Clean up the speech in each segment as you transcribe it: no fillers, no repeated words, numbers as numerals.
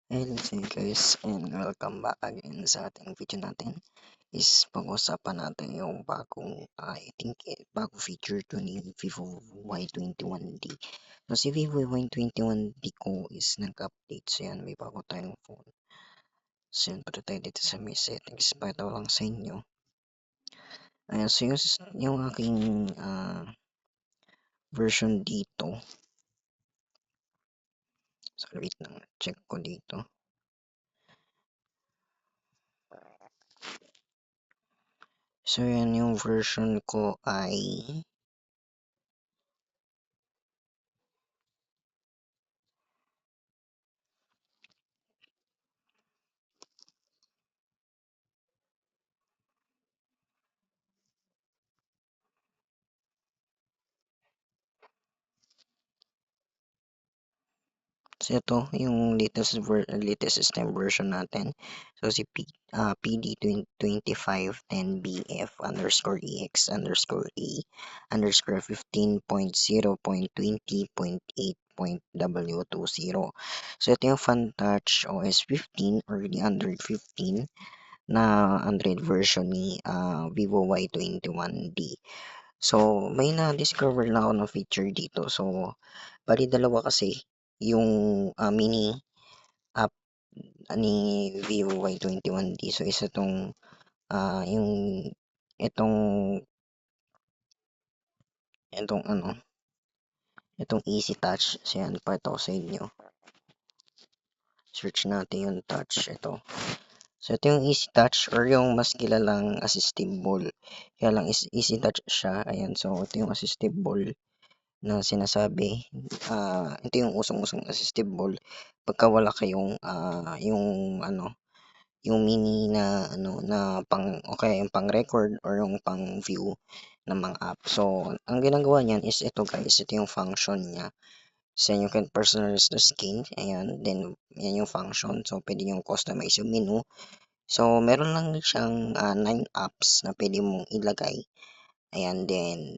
Hello sa inyo guys and welcome back again sa ating video natin. Is pag-usapan natin yung bagong I think bagong feature to ni Vivo Y21D. So si Vivo Y21D ko is nag-update, so yan, may bago tayong phone. So yan, punta tayo dito sa may settings, pakita ko lang sa inyo. Ayan, so yung aking version dito. So wait lang, check ko dito. So yan, yung version ko ay so ito yung latest system version natin. So si PD2025-BF_EX_15.0.20.8.W20. So ito yung FunTouch OS 15 or the Android 15 na Android version ni Vivo Y21D. So may na-discover na ako ng feature dito. So bali dalawa kasi yung mini app ni Vivo Y21D. So isa tong yung itong itong Easy Touch. So yan, pakita ko sa inyo. Search natin yung touch. Ito. So ito yung Easy Touch or yung mas kilalang assistive ball. Kaya lang is Easy Touch siya. Ayan, so ito yung assistive ball na sinasabi. Ito yung usong-usong assistive ball pagka wala kayong yung mini na na pang okay yung pang record or yung pang view ng mga app. So ang ginagawa niyan is ito guys, ito yung function niya. So you can personalize the skin, ayan, then yan yung function. So pwede yung customize yung menu. So meron lang siyang 9 apps na pwede mong ilagay. Ayan, then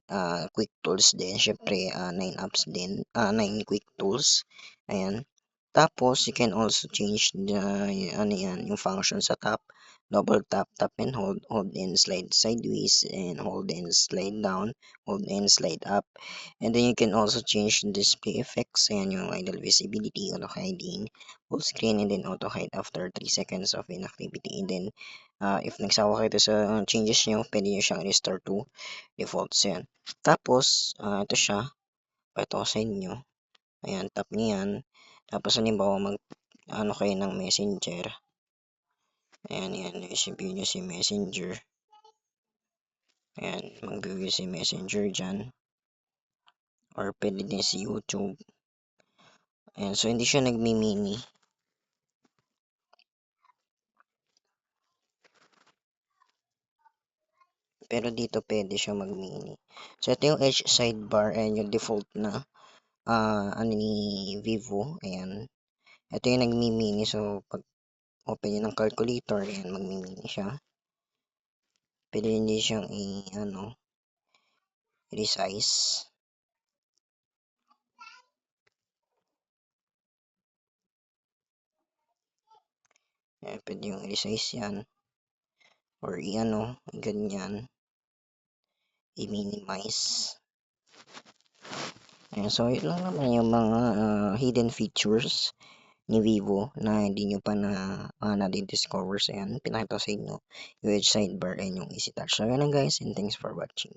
quick tools din, syempre 9 apps din, 9 quick tools. Ayan. Tapos you can also change the yan, yung function sa top. Double tap, tap and hold and slide sideways, and hold and slide down, hold and slide up. And then you can also change the display effects. Ayan, yung idle visibility, auto hiding, full screen, and then auto hide after 3 seconds of inactivity. And then if nagsawa kayo sa changes nyo, pwede nyo siyang restore to default. So yan. Tapos ito siya, pakita ko sa inyo. Ayan, tap nyo yan. Tapos halimbawa kayo ng messenger. Ayan, i-view nyo si messenger. Ayan, mag-view si messenger dyan. Or pwede din si YouTube. Ayan, so hindi siya nagmi-mini. Pero dito pwede siya mag-mini. So ito yung edge sidebar and yung default na ni Vivo. Ayan. Ito yung nagmi-mini. So pag open nyo ng calculator, ayan, mag-mini siya. Pwede hindi siyang resize. Ayan, pwede yung resize yan. Or ganyan. I-minimize. Ayan, so yun lang naman yung mga hidden features ni Vivo na hindi nyo pa na-discover. So yan, pinakita ko sa inyo yung edge sidebar and yung easy touch. So yan lang guys, and thanks for watching.